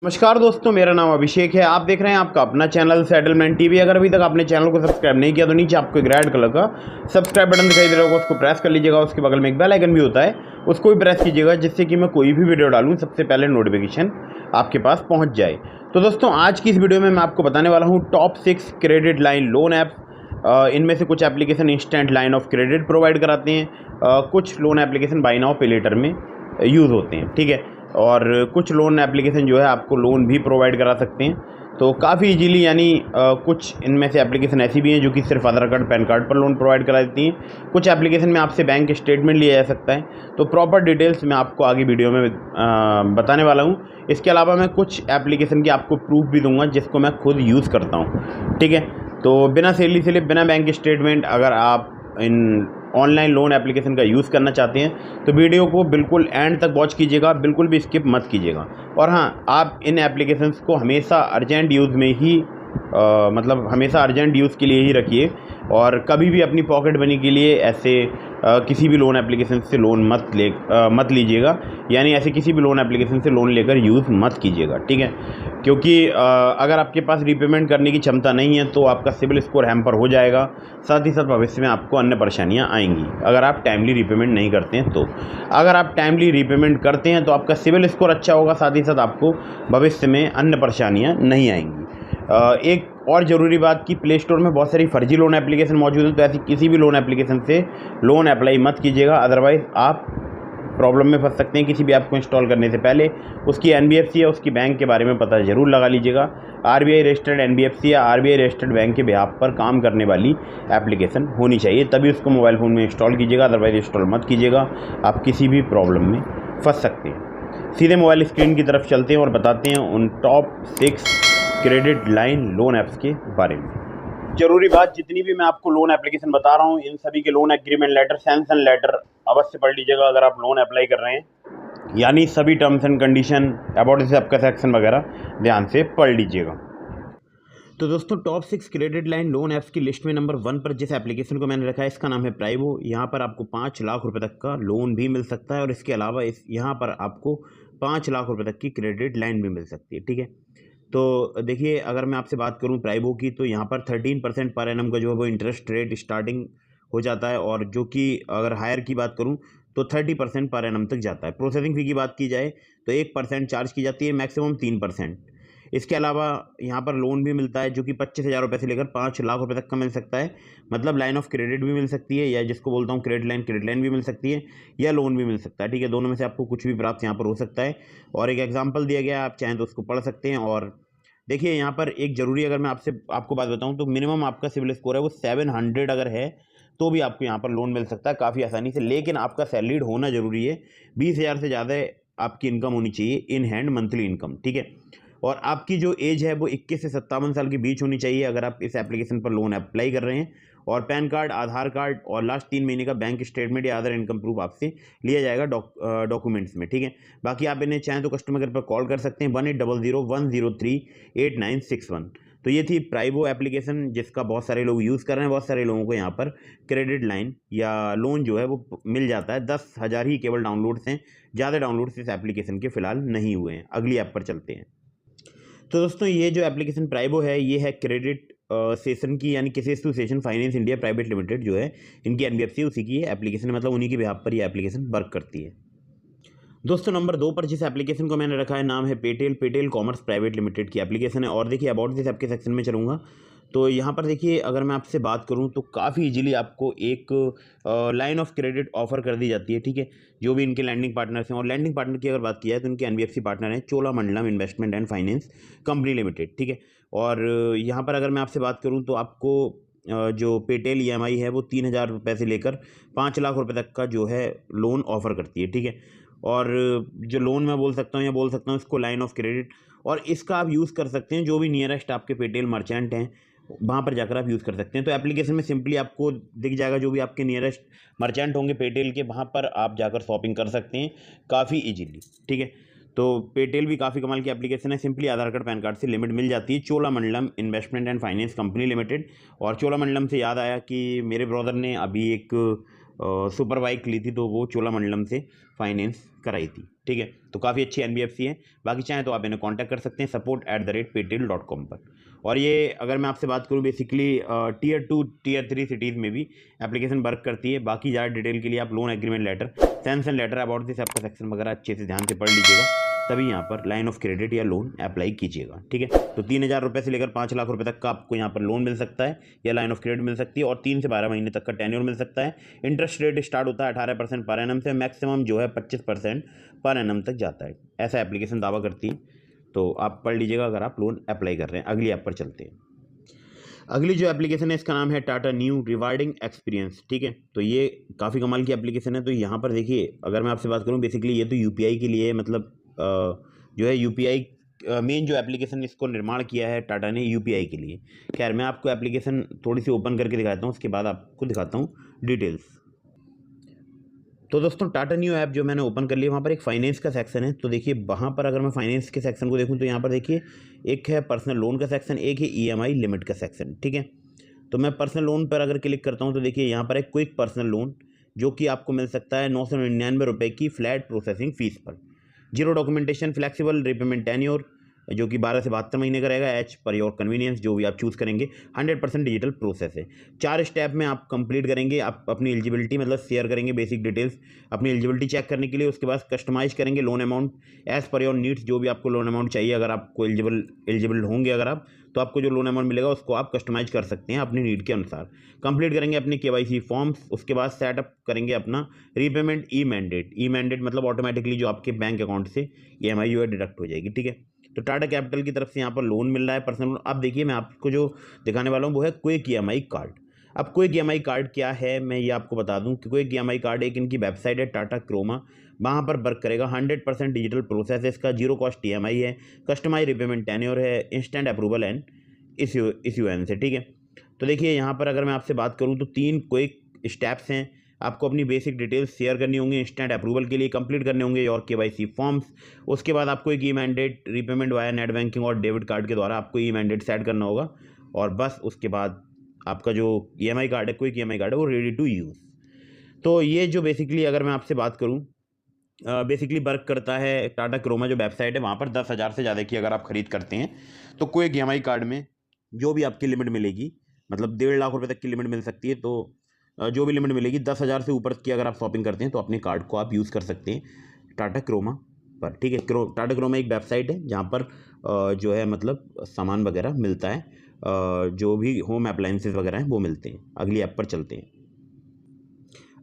नमस्कार दोस्तों, मेरा नाम अभिषेक है। आप देख रहे हैं आपका अपना चैनल सेटलमेंट टीवी। अगर अभी तक आपने चैनल को सब्सक्राइब नहीं किया तो नीचे आपको एक रेड कलर का सब्सक्राइब बटन दिखाई दे रहा होगा, उसको प्रेस कर लीजिएगा। उसके बगल में एक बेल आइकन भी होता है, उसको भी प्रेस कीजिएगा, जिससे कि मैं कोई भी वीडियो डालूँ सबसे पहले नोटिफिकेशन आपके पास पहुँच जाए। तो दोस्तों, आज की इस वीडियो में मैं आपको बताने वाला हूँ top 6 credit line loan app. इनमें से कुछ application instant line of credit provide कराते हैं, कुछ लोन एप्लीकेशन बाय नाउ पे लेटर में यूज़ होते हैं, ठीक है। और कुछ लोन एप्लीकेशन जो है आपको लोन भी प्रोवाइड करा सकते हैं, तो काफ़ी इजीली। यानी कुछ इनमें से एप्लीकेशन ऐसी भी हैं जो कि सिर्फ आधार कार्ड पैन कार्ड पर लोन प्रोवाइड करा देती हैं। कुछ एप्लीकेशन में आपसे बैंक स्टेटमेंट लिया जा सकता है। तो प्रॉपर डिटेल्स मैं आपको आगे वीडियो में बताने वाला हूँ। इसके अलावा मैं कुछ एप्लीकेशन की आपको प्रूफ भी दूंगा जिसको मैं खुद यूज़ करता हूँ, ठीक है। तो बिना सैलरी स्लिप, बिना बैंक स्टेटमेंट, अगर आप इन ऑनलाइन लोन एप्लीकेशन का यूज़ करना चाहते हैं तो वीडियो को बिल्कुल एंड तक वॉच कीजिएगा, बिल्कुल भी स्किप मत कीजिएगा। और हाँ, आप इन एप्लीकेशंस को हमेशा अर्जेंट यूज़ में ही मतलब हमेशा अर्जेंट यूज़ के लिए ही रखिए, और कभी भी अपनी पॉकेट मनी के लिए ऐसे किसी भी लोन एप्लीकेशन से लोन मत लीजिएगा। यानी ऐसे किसी भी लोन एप्लीकेशन से लोन लेकर यूज़ मत कीजिएगा, ठीक है। क्योंकि अगर आपके पास रीपेमेंट करने की क्षमता नहीं है तो आपका सिबिल स्कोर हैम्पर हो जाएगा। साथ ही साथ भविष्य में आपको अन्य परेशानियां आएंगी अगर आप टाइमली रीपेमेंट नहीं करते हैं। तो अगर आप टाइमली रीपेमेंट करते हैं तो आपका सिबिल स्कोर अच्छा होगा, साथ ही साथ आपको भविष्य में अन्य परेशानियां नहीं आएंगी। एक और ज़रूरी बात कि प्ले स्टोर में बहुत सारी फर्जी लोन एप्लीकेशन मौजूद हैं, तो ऐसी किसी भी लोन एप्लीकेशन से लोन अप्लाई मत कीजिएगा, अदरवाइज़ आप प्रॉब्लम में फंस सकते हैं। किसी भी ऐप को इंस्टॉल करने से पहले उसकी एनबीएफसी या उसकी बैंक के बारे में पता ज़रूर लगा लीजिएगा। आरबीआई रजिस्टर्ड एनबीएफसी या आरबीआई रजिस्टर्ड बैंक के बिहाफ पर काम करने वाली एप्लीकेशन होनी चाहिए, तभी उसको मोबाइल फ़ोन में इंस्टॉल कीजिएगा, अदरवाइज़ इंस्टॉल मत कीजिएगा। आप किसी भी प्रॉब्लम में फंस सकते हैं। सीधे मोबाइल स्क्रीन की तरफ चलते हैं और बताते हैं उन top 6 credit line loan apps के बारे में। जरूरी बात, जितनी भी मैं आपको लोन एप्लीकेशन बता रहा हूँ इन सभी के loan agreement letter, sanction letter अवश्य पढ़ लीजिएगा अगर आप लोन अप्लाई कर रहे हैं। यानी सभी terms and condition, about this app का सेक्शन वगैरह ध्यान से पढ़ लीजिएगा। तो दोस्तों, top 6 credit line loan apps की लिस्ट में नंबर 1 पर जिस एप्लीकेशन को मैंने रखा है इसका नाम है प्राइबो। यहाँ पर आपको 5 लाख रुपए तक का लोन भी मिल सकता है, और इसके अलावा यहाँ पर आपको 5 लाख रुपए तक की क्रेडिट लाइन भी मिल सकती है, ठीक है। तो देखिए, अगर मैं आपसे बात करूं प्राइबो की, तो यहाँ पर 13% पर एनम का जो है वो इंटरेस्ट रेट स्टार्टिंग हो जाता है, और जो कि अगर हायर की बात करूं तो 30% पर एनम तक जाता है। प्रोसेसिंग फ़ी की बात की जाए तो 1% चार्ज की जाती है, मैक्सिमम 3%। इसके अलावा यहाँ पर लोन भी मिलता है जो कि 25,000 रुपये से लेकर 5 लाख रुपए तक का मिल सकता है। मतलब लाइन ऑफ क्रेडिट भी मिल सकती है, या जिसको बोलता हूँ क्रेडिट लाइन भी मिल सकती है, या लोन भी मिल सकता है, ठीक है। दोनों में से आपको कुछ भी प्राप्त यहाँ पर हो सकता है, और एक एग्जाम्पल दिया गया है, आप चाहें तो उसको पढ़ सकते हैं। और देखिए, यहाँ पर एक ज़रूरी, अगर मैं आपको बात बताऊँ तो मिनिमम आपका सिविल स्कोर है वो 700 अगर है तो भी आपको यहाँ पर लोन मिल सकता है काफ़ी आसानी से। लेकिन आपका सैलरीड होना ज़रूरी है, 20,000 से ज़्यादा आपकी इनकम होनी चाहिए, इन हैंड मंथली इनकम, ठीक है। और आपकी जो एज है वो 21 से 57 साल के बीच होनी चाहिए अगर आप इस एप्लीकेशन पर लोन अप्लाई कर रहे हैं। और पैन कार्ड, आधार कार्ड और लास्ट 3 महीने का बैंक स्टेटमेंट या अदर इनकम प्रूफ आपसे लिया जाएगा डॉक्यूमेंट्स में, ठीक है। बाकी आप इन्हें चाहें तो कस्टमर केयर पर कॉल कर सकते हैं 1800-103-8961। तो ये थी प्राइबो एप्लीकेशन, जिसका बहुत सारे लोग यूज़ कर रहे हैं। बहुत सारे लोगों को यहाँ पर क्रेडिट लाइन या लोन जो है वो मिल जाता है। 10,000 ही केवल डाउनलोड्स हैं, ज़्यादा डाउनलोड्स इस एप्लीकेशन के फिलहाल नहीं हुए हैं। अगली ऐप पर चलते हैं। तो दोस्तों, ये जो एप्लीकेशन प्राइबो है ये है क्रेडिट सेशन की, यानी kisses to session finance India private limited जो है, इनकी एनबीएफसी उसी की एप्लीकेशन है, मतलब उन्हीं के बिहाफ पर ये एप्लीकेशन वर्क करती है। दोस्तों, नंबर 2 पर जिस एप्लीकेशन को मैंने रखा है नाम है पेटेल कॉमर्स प्राइवेट लिमिटेड की एप्लीकेशन है। और देखिए, अबाउट दिस ऐप के सेक्शन में चलूँगा तो यहाँ पर देखिए, अगर मैं आपसे बात करूँ तो काफ़ी इजीली आपको एक लाइन ऑफ क्रेडिट ऑफर कर दी जाती है, ठीक है। जो भी इनके लैंडिंग पार्टनर्स हैं, और लैंडिंग पार्टनर की अगर बात की जाए तो इनके एनबीएफसी पार्टनर हैं Cholamandalam investment and finance company limited, ठीक है। और यहाँ पर अगर मैं आपसे बात करूँ तो आपको जो पेटेल ईएमआई है वो 3,000 रुपये से लेकर 5 लाख रुपए तक का जो है लोन ऑफर करती है, ठीक है। और जो लोन मैं बोल सकता हूँ, या बोल सकता हूँ इसको लाइन ऑफ क्रेडिट, और इसका आप यूज़ कर सकते हैं जो भी नियरेस्ट आपके पेटेल मर्चेंट हैं वहाँ पर जाकर आप यूज़ कर सकते हैं। तो एप्लीकेशन में सिंपली आपको दिख जाएगा जो भी आपके नियरेस्ट मर्चेंट होंगे पेटेल के, वहाँ पर आप जाकर शॉपिंग कर सकते हैं काफ़ी इजीली, ठीक है। तो पेटेल भी काफ़ी कमाल की एप्लीकेशन है। सिंपली आधार कार्ड पैन कार्ड से लिमिट मिल जाती है। Cholamandalam investment and finance company limited. और चोलामंडलम से याद आया कि मेरे ब्रदर ने अभी एक सुपर बाइक ली थी तो वो चोलामंडलम से फाइनेंस कराई थी। ठीक है, तो काफ़ी अच्छी एनबीएफसी है। बाकी चाहें तो आप इन्हें कांटेक्ट कर सकते हैं support@paytail.com पर। और ये अगर मैं आपसे बात करूँ बेसिकली Tier 2 Tier 3 सिटीज़ में भी एप्लीकेशन वर्क करती है। बाकी ज़्यादा डिटेल के लिए आप loan agreement letter, sanction letter, about this आपका सेक्शन वगैरह अच्छे से ध्यान से पढ़ लीजिएगा, तभी यहाँ पर लाइन ऑफ क्रेडिट या लोन अप्लाई कीजिएगा। ठीक है, तो 3,000 रुपये से लेकर 5 लाख रुपए तक का आपको यहाँ पर लोन मिल सकता है या लाइन ऑफ क्रेडिट मिल सकती है, और 3 से 12 महीने तक का टेन्योर मिल सकता है। इंटरेस्ट रेट स्टार्ट होता है 18% पर एनम से, मैक्सिमम जो है 25% पर एनम तक जाता है, ऐसा एप्लीकेशन दावा करती है। तो आप पढ़ लीजिएगा अगर आप लोन अप्लाई कर रहे हैं। अगली ऐप पर चलते हैं। अगली जो एप्लीकेशन है इसका नाम है टाटा न्यू रिवार्डिंग एक्सपीरियंस। ठीक है, तो ये काफ़ी कमाल की एप्लीकेशन है। तो यहाँ पर देखिए, अगर मैं आपसे बात करूँ बेसिकली ये तो यूपीआई के लिए है, मतलब जो है यूपीआई मेन जो एप्लीकेशन इसको निर्माण किया है टाटा ने यूपीआई के लिए। खैर मैं आपको एप्लीकेशन थोड़ी सी ओपन करके दिखाता हूँ, उसके बाद आपको दिखाता हूँ डिटेल्स। तो दोस्तों टाटा न्यू ऐप जो मैंने ओपन कर लिया, वहाँ पर एक फाइनेंस का सेक्शन है। तो देखिए वहाँ पर अगर मैं फाइनेंस के सेक्शन को देखूँ तो यहाँ पर देखिए एक है पर्सनल लोन का सेक्शन, एक है ईएमआई लिमिट का सेक्शन। ठीक है, तो मैं पर्सनल लोन पर अगर क्लिक करता हूँ तो देखिए यहाँ पर एक क्विक पर्सनल लोन जो कि आपको मिल सकता है 999 रुपये की फ्लैट प्रोसेसिंग फीस पर, zero documentation, flexible repayment tenure जो कि 12 से 72 महीने का रहेगा, एच पर योर कन्वीनियंस जो भी आप चूज़ करेंगे, 100% डिजिटल प्रोसेस है। 4 स्टेप में आप कंप्लीट करेंगे। आप अपनी एलिजिबिलिटी मतलब शेयर करेंगे बेसिक डिटेल्स अपनी एलिजिबिलिटी चेक करने के लिए, उसके बाद कस्टमाइज़ करेंगे loan amount as per your needs, जो भी आपको लोन अमाउंट चाहिए। अगर आपको एलिजिबल होंगे अगर आप, तो आपको जो लोन अमाउंट मिलेगा उसको आप कस्टमाइज कर सकते हैं अपनी नीड के अनुसार। कंप्लीट करेंगे अपनी केवाईसी फॉर्म्स, उसके बाद सेटअप करेंगे अपना रीपेमेंट ई मैंडेट मतलब ऑटोमेटिकली जो आपके बैंक अकाउंट से ईएमआई जो है डिडक्ट हो जाएगी। ठीक है, तो टाटा कैपिटल की तरफ से यहाँ पर लोन मिल रहा है पर्सनल लोन। अब देखिए मैं आपको जो दिखाने वाला हूँ वो है क्विक ईएमआई कार्ड। अब क्विक ईएमआई कार्ड क्या है मैं ये आपको बता दूं कि क्विक ईएमआई कार्ड एक इनकी वेबसाइट है टाटा क्रोमा, वहाँ पर वर्क करेगा। 100% डिजिटल प्रोसेस है इसका, जीरो कॉस्ट ईएमआई है, कस्टमाइज रिपेमेंट टेन्योर है, इंस्टेंट अप्रूवल एंड इश्यूएंस है। ठीक है, तो देखिए यहाँ पर अगर मैं आपसे बात करूँ तो 3 क्विक स्टेप्स हैं। आपको अपनी बेसिक डिटेल्स शेयर करनी होंगी इंस्टेंट अप्रूवल के लिए, कंप्लीट करने होंगे और केवाईसी फॉर्म्स। उसके बाद आपको एक e mandate repayment via net banking और डेबिट कार्ड के द्वारा आपको ई मैंडेट सेट करना होगा, और बस उसके बाद आपका जो ईएमआई कार्ड है, क्विक ईएमआई कार्ड है, वो रेडी टू यूज़। तो ये जो बेसिकली अगर मैं आपसे बात करूँ बेसिकली वर्क करता है टाटा क्रोमा जो वेबसाइट है, वहाँ पर 10,000 से ज़्यादा की अगर आप खरीद करते हैं तो क्विक ईएमआई कार्ड में जो भी आपकी लिमिट मिलेगी, मतलब 1.5 लाख रुपये तक की लिमिट मिल सकती है। तो जो भी लिमिट मिलेगी 10,000 से ऊपर की अगर आप शॉपिंग करते हैं तो अपने कार्ड को आप यूज़ कर सकते हैं टाटा क्रोमा पर। ठीक है, टाटा क्रोमा एक वेबसाइट है जहाँ पर जो है मतलब सामान वगैरह मिलता है, जो भी होम अप्लाइंसेस वगैरह हैं वो मिलते हैं। अगली ऐप पर चलते हैं।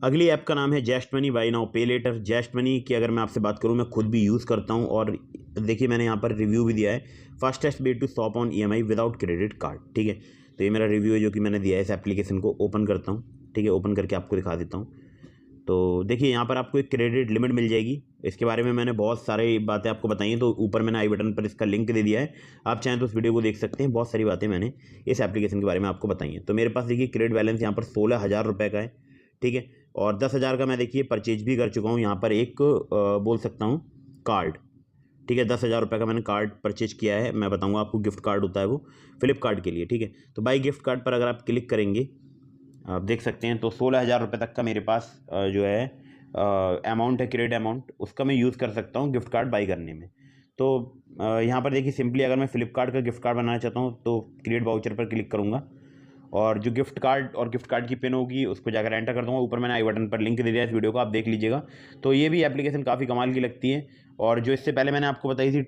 अगली ऐप का नाम है जस्ट मनी, बाय नाउ पे लेटर। जस्ट मनी की अगर मैं आपसे बात करूँ, मैं खुद भी यूज़ करता हूँ और देखिए मैंने यहाँ पर रिव्यू भी दिया है, fastest way to shop on EMI without credit card. ठीक है, तो ये मेरा रिव्यू है जो कि मैंने दिया है। इस एप्लीकेशन को ओपन करता हूँ। ठीक है, ओपन करके आपको दिखा देता हूँ। तो देखिए यहाँ पर आपको एक क्रेडिट लिमिट मिल जाएगी। इसके बारे में मैंने बहुत सारी बातें आपको बताई हैं, तो ऊपर मैंने आई बटन पर इसका लिंक दे दिया है, आप चाहें तो उस वीडियो को देख सकते हैं। बहुत सारी बातें मैंने इस एप्लीकेशन के बारे में आपको बताई हैं। तो मेरे पास देखिए क्रेडिट बैलेंस यहाँ पर 16,000 रुपये का है। ठीक है, और 10,000 का मैं देखिए परचेज भी कर चुका हूँ यहाँ पर एक बोल सकता हूँ कार्ड। ठीक है, 10,000 रुपये का मैंने कार्ड परचेज किया है। मैं बताऊँगा आपको, गिफ्ट कार्ड होता है वो फ्लिपकार्ट के लिए। ठीक है, तो बाई गिफ्ट कार्ड पर अगर आप क्लिक करेंगे आप देख सकते हैं तो 16,000 रुपये तक का मेरे पास जो है अमाउंट है, क्रेडिट अमाउंट, उसका मैं यूज़ कर सकता हूँ गिफ्ट कार्ड बाई करने में। तो यहाँ पर देखिए सिंपली अगर मैं फ्लिपकार्ट का गिफ्ट कार्ड बनाना चाहता हूँ तो क्रिएट वाउचर पर क्लिक करूँगा, और जो गिफ्ट कार्ड की पिन होगी उसको जाकर एंटर कर दूँगा। ऊपर मैंने आई बटन पर लिंक दे दिया है इस वीडियो को, आप देख लीजिएगा। तो ये भी एप्लीकेशन काफ़ी कमाल की लगती है। और जो इससे पहले मैंने आपको बताई थी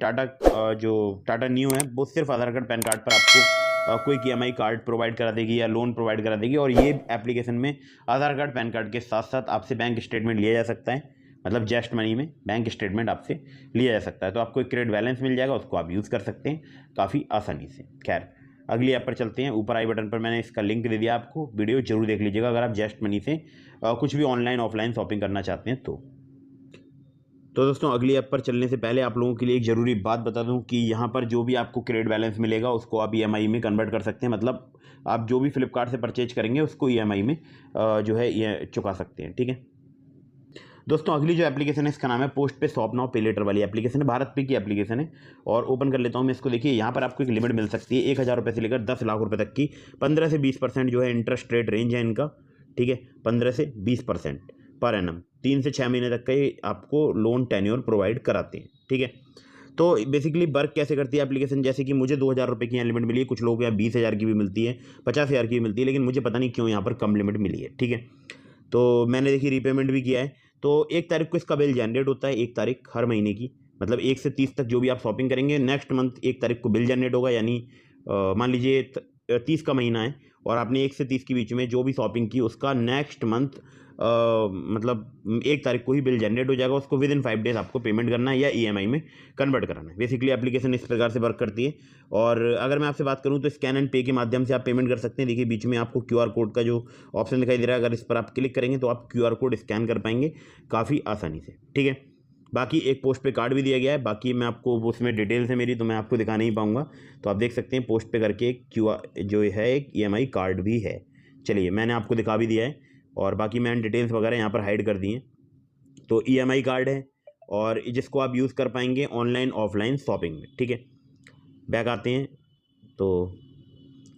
जो टाटा न्यू है, वो सिर्फ आधार कार्ड पैन कार्ड पर आपको क्विक ईएमआई कार्ड प्रोवाइड करा देगी या लोन प्रोवाइड करा देगी। और ये एप्लीकेशन में आधार कार्ड पैन कार्ड के साथ साथ आपसे बैंक स्टेटमेंट लिया जा सकता है, मतलब जस्ट मनी में बैंक स्टेटमेंट आपसे लिया जा सकता है। तो आपको एक क्रेडिट बैलेंस मिल जाएगा, उसको आप यूज़ कर सकते हैं काफ़ी आसानी से। खैर अगली ऐप पर चलते हैं। ऊपर आई बटन पर मैंने इसका लिंक दे दिया, आपको वीडियो जरूर देख लीजिएगा अगर आप जस्ट मनी से कुछ भी ऑनलाइन ऑफलाइन शॉपिंग करना चाहते हैं तो दोस्तों अगली ऐप पर चलने से पहले आप लोगों के लिए एक ज़रूरी बात बता दूं कि यहाँ पर जो भी आपको क्रेडिट बैलेंस मिलेगा उसको आप ईएमआई में कन्वर्ट कर सकते हैं, मतलब आप जो भी फ्लिपकार्ट से परचेज करेंगे उसको ईएमआई में जो है ये चुका सकते हैं। ठीक है दोस्तों, अगली जो एप्लीकेशन है इसका नाम है पोस्ट पे शॉप नाउ पे लेटर वाली एप्लीकेशन है, भारत पे की एप्लीकेशन है। और ओपन कर लेता हूँ मैं इसको। देखिए यहाँ पर आपको एक लिमिट मिल सकती है 1,000 रुपये से लेकर 10 लाख रुपये तक की, 15 से 20% जो है इंटरेस्ट रेट रेंज है इनका। ठीक है, 15 से 20% पर एनम 3 से 6 महीने तक का ये आपको लोन टेन्योर प्रोवाइड कराते हैं। ठीक है, तो बेसिकली वर्क कैसे करती है एप्लीकेशन, जैसे कि मुझे 2,000 रुपये की यहाँ लिमिट मिली है, कुछ लोगों को यहाँ 20,000 की भी मिलती है, 50,000 की भी मिलती है, लेकिन मुझे पता नहीं क्यों यहाँ पर कम लिमिट मिली है। ठीक है, तो मैंने देखिए रीपेमेंट भी किया है। तो 1 तारीख को इसका बिल जनरेट होता है, 1 तारीख हर महीने की, मतलब 1 से 30 तक जो भी आप शॉपिंग करेंगे, नेक्स्ट मंथ 1 तारीख को बिल जनरेट होगा। यानी मान लीजिए 30 का महीना है और आपने 1 से 30 के बीच में जो भी शॉपिंग की उसका नेक्स्ट मंथ मतलब 1 तारीख को ही बिल जनरेट हो जाएगा। उसको विद इन 5 डेज आपको पेमेंट करना है या EMI में कन्वर्ट कराना है। बेसिकली एप्लीकेशन इस प्रकार से वर्क करती है। और अगर मैं आपसे बात करूं तो स्कैन एंड पे के माध्यम से आप पेमेंट कर सकते हैं। देखिए बीच में आपको QR कोड का जो ऑप्शन दिखाई दे रहा है, अगर इस पर आप क्लिक करेंगे तो आप QR कोड स्कैन कर पाएंगे काफ़ी आसानी से। ठीक है, बाकी एक पोस्ट पे कार्ड भी दिया गया है, बाकी मैं आपको उसमें डिटेल्स है मेरी, तो मैं आपको दिखा नहीं पाऊँगा। तो आप देख सकते हैं पोस्ट पे करके एक QR जो है एक EMI कार्ड भी है। चलिए मैंने आपको दिखा भी दिया है और बाकी मैंने डिटेल्स वगैरह यहाँ पर हाइड कर दी हैं। तो EMI कार्ड है और जिसको आप यूज़ कर पाएंगे ऑनलाइन ऑफलाइन शॉपिंग में। ठीक है, बैक आते हैं तो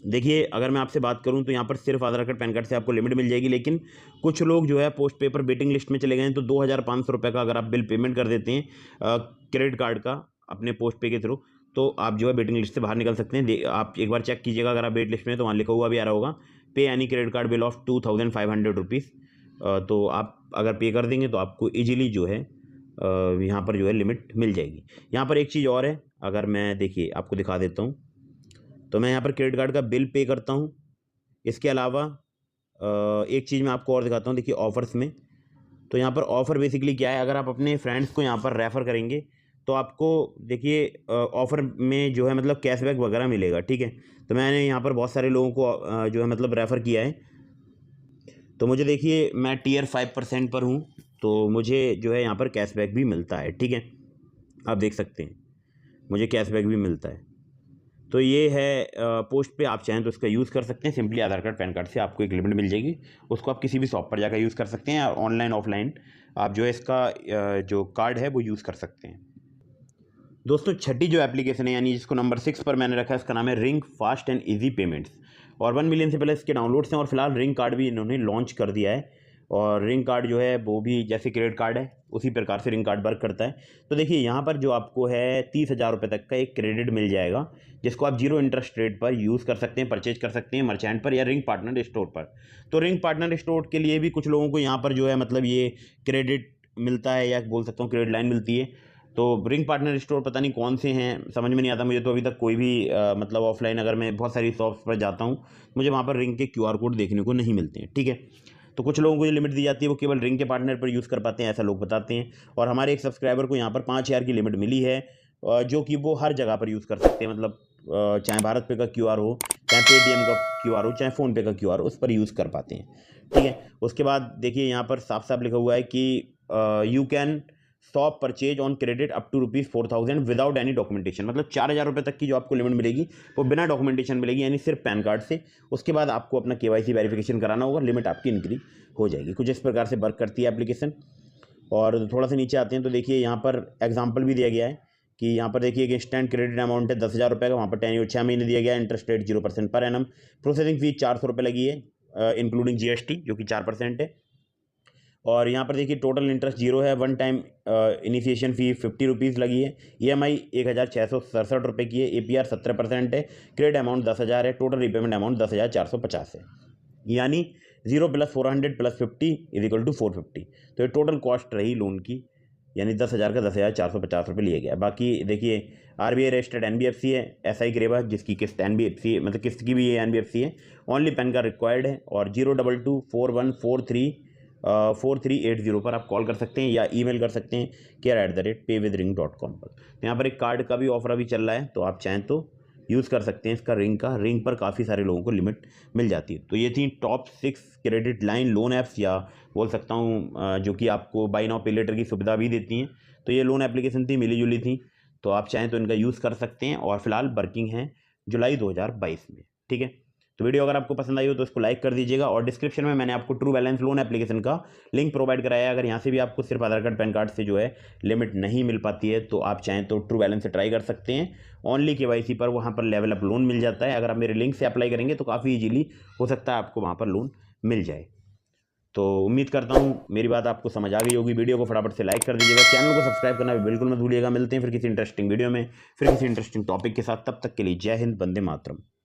देखिए अगर मैं आपसे बात करूं तो यहाँ पर सिर्फ आधार कार्ड पैन कार्ड से आपको लिमिट मिल जाएगी, लेकिन कुछ लोग जो है पोस्ट पे पर वेटिंग लिस्ट में चले गए हैं। तो 2,500 रुपये का अगर आप बिल पेमेंट कर देते हैं क्रेडिट कार्ड का अपने पोस्ट पे के थ्रू, तो आप जो है वेटिंग लिस्ट से बाहर निकल सकते हैं। आप एक बार चेक कीजिएगा, अगर आप वेट लिस्ट में तो वहाँ लिखा हुआ भी आ रहा होगा पे any credit card bill of 2,500 rupees. तो आप अगर पे कर देंगे तो आपको ईजिली जो है यहाँ पर जो है लिमिट मिल जाएगी। यहाँ पर एक चीज़ और है, अगर मैं देखिए आपको दिखा देता हूँ, तो मैं यहाँ पर क्रेडिट कार्ड का बिल पे करता हूँ। इसके अलावा एक चीज़ मैं आपको और दिखाता हूँ। देखिए ऑफ़र्स में, तो यहाँ पर ऑफ़र बेसिकली क्या है, अगर आप अपने फ्रेंड्स को यहाँ पर रेफ़र करेंगे तो आपको देखिए ऑफ़र में जो है मतलब कैशबैक वगैरह मिलेगा। ठीक है, तो मैंने यहाँ पर बहुत सारे लोगों को जो है मतलब रेफ़र किया है। तो मुझे देखिए मैं Tier 5% पर हूँ, तो मुझे जो है यहाँ पर कैशबैक भी मिलता है। ठीक है, आप देख सकते हैं मुझे कैशबैक भी मिलता है। तो ये है पोस्ट पे, आप चाहें तो इसका यूज़ कर सकते हैं। सिंपली आधार कार्ड पैन कार्ड से आपको एक लिमिट मिल जाएगी, उसको आप किसी भी शॉप पर जाकर यूज़ कर सकते हैं, और ऑनलाइन ऑफलाइन आप जो है इसका जो कार्ड है वो यूज़ कर सकते हैं। दोस्तों छठी जो एप्लीकेशन है, यानी जिसको नंबर 6 पर मैंने रखा है, इसका नाम है ring fast and easy payments. और 1 मिलियन से पहले इसके डाउनलोड्स हैं और फिलहाल रिंग कार्ड भी इन्होंने लॉन्च कर दिया है। और रिंग कार्ड जो है वो भी जैसे क्रेडिट कार्ड है उसी प्रकार से रिंग कार्ड वर्क करता है। तो देखिए यहाँ पर जो आपको है 30,000 रुपये तक का एक क्रेडिट मिल जाएगा, जिसको आप 0 इंटरेस्ट रेट पर यूज़ कर सकते हैं, परचेज कर सकते हैं मर्चेंट पर या रिंग पार्टनर स्टोर पर। तो रिंग पार्टनर स्टोर के लिए भी कुछ लोगों को यहाँ पर जो है मतलब ये क्रेडिट मिलता है, या बोल सकता हूँ क्रेडिट लाइन मिलती है। तो रिंग पार्टनर स्टोर पता नहीं कौन से हैं, समझ में नहीं आता मुझे। तो अभी तक कोई भी मतलब ऑफलाइन अगर मैं बहुत सारी शॉप्स पर जाता हूँ, मुझे वहाँ पर रिंग के QR कोड देखने को नहीं मिलते हैं। ठीक है, तो कुछ लोगों को जो लिमिट दी जाती है वो केवल रिंग के पार्टनर पर यूज़ कर पाते हैं, ऐसा लोग बताते हैं। और हमारे एक सब्सक्राइबर को यहाँ पर 5,000 की लिमिट मिली है, जो कि वो हर जगह पर यूज़ कर सकते हैं। मतलब चाहे भारत पे का QR हो, चाहे पेटीएम का QR हो, चाहे फ़ोनपे का QR हो, उस पर यूज़ कर पाते हैं। ठीक है, उसके बाद देखिए यहाँ पर साफ साफ लिखा हुआ है कि you can shop purchase on credit up to ₹4,000 without any documentation. मतलब 4,000 रुपये तक की जो आपको लिमिट मिलेगी वो बिना डॉक्यूमेंटेशन मिलेगी, यानी सिर्फ पैन कार्ड से। उसके बाद आपको अपना KYC वेरिफिकेशन कराना होगा, लिमिट आपकी इंक्रीज हो जाएगी। कुछ इस प्रकार से वर्क करती है एप्लीकेशन। और थोड़ा सा नीचे आते हैं तो देखिए यहाँ पर एग्जाम्पल भी दिया गया है कि यहाँ पर देखिए कि इंस्टेंट क्रेडिट अमाउंट है 10,000 रुपये का, वहाँ पर टेन्योर 6 महीने दिया गया है, interest rate 0% per annum, processing fees 400 रुपये लगी है इंक्लूडिंग GST जो कि 4% है। और यहाँ पर देखिए टोटल इंटरेस्ट 0 है, वन टाइम इनिशिएशन फ़ी 50 रुपीज़ लगी है, EMI 1,667 रुपये की है, APR 17% है, क्रेडिट अमाउंट 10,000 है, टोटल रिपेमेंट अमाउंट 10,450 है। यानी 0 + 400 + 50 = 450। तो ये टोटल कॉस्ट रही लोन की, यानी 10,000 का 10,450 रुपये लिए गया। बाकी देखिए RBI रजिस्टर्ड NBFC है, SI क्रेवा जिसकी किस्त NBFC मतलब किस्त की भी ये NBFC है। ओनली पैन कार्ड रिक्वायर्ड है। और 02241434380 पर आप कॉल कर सकते हैं या ईमेल कर सकते हैं care@paywithring.com पर। तो यहाँ पर एक कार्ड का भी ऑफर अभी चल रहा है, तो आप चाहें तो यूज़ कर सकते हैं इसका रिंग का। रिंग पर काफ़ी सारे लोगों को लिमिट मिल जाती है। तो ये थी top 6 credit line loan apps, या बोल सकता हूँ जो कि आपको बाय नाउ पे लेटर की सुविधा भी देती हैं। तो ये लोन एप्लीकेशन थी, मिली जुली थी, तो आप चाहें तो इनका यूज़ कर सकते हैं। और फिलहाल वर्किंग है जुलाई 2022 में। ठीक है, तो वीडियो अगर आपको पसंद आई हो तो इसको लाइक कर दीजिएगा। और डिस्क्रिप्शन में मैंने आपको ट्रू बैलेंस लोन एप्लीकेशन का लिंक प्रोवाइड कराया है। अगर यहाँ से भी आपको सिर्फ आधार कार्ड पैन कार्ड से जो है लिमिट नहीं मिल पाती है, तो आप चाहें तो ट्रू बैलेंस से ट्राई कर सकते हैं। ओनली KYC पर वहाँ पर लेवल अप लोन मिल जाता है। अगर आप मेरे लिंक से अप्लाई करेंगे तो काफ़ी ईजिली हो सकता है आपको वहाँ पर लोन मिल जाए। तो उम्मीद करता हूँ मेरी बात आपको समझ आ गई होगी। वीडियो को फटाफट से लाइक कर दीजिएगा, चैनल को सब्सक्राइब करना बिल्कुल मत भूलिएगा। मिलते हैं फिर किसी इंटरेस्टिंग वीडियो में, फिर किसी इंटरेस्टिंग टॉपिक के साथ। तब तक के लिए जय हिंद, वंदे मातरम।